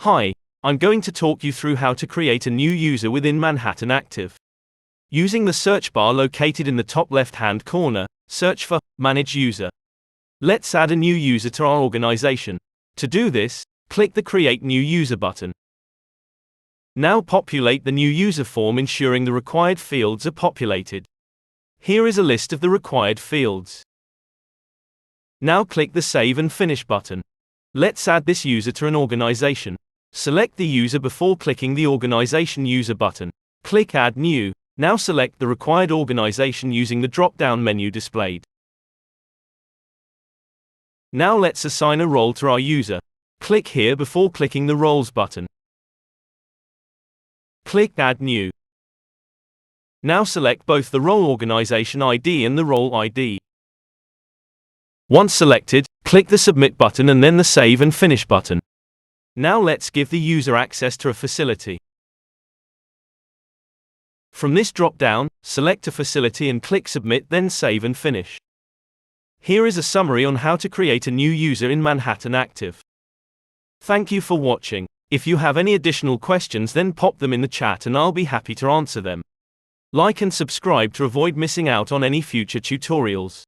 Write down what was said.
Hi, I'm going to talk you through how to create a new user within Manhattan Active. Using the search bar located in the top left-hand corner, search for Manage User. Let's add a new user to our organization. To do this, click the Create New User button. Now populate the new user form, ensuring the required fields are populated. Here is a list of the required fields. Now click the Save and Finish button. Let's add this user to an organization. Select the user before clicking the Organization User button. Click Add New. Now select the required organization using the drop-down menu displayed. Now let's assign a role to our user. Click here before clicking the Roles button. Click Add New. Now select both the role organization ID and the role ID. Once selected, click the Submit button and then the Save and Finish button. Now let's give the user access to a facility. From this drop-down, select a facility and click Submit, then Save and Finish. Here is a summary on how to create a new user in Manhattan Active. Thank you for watching. If you have any additional questions, then pop them in the chat and I'll be happy to answer them. Like and subscribe to avoid missing out on any future tutorials.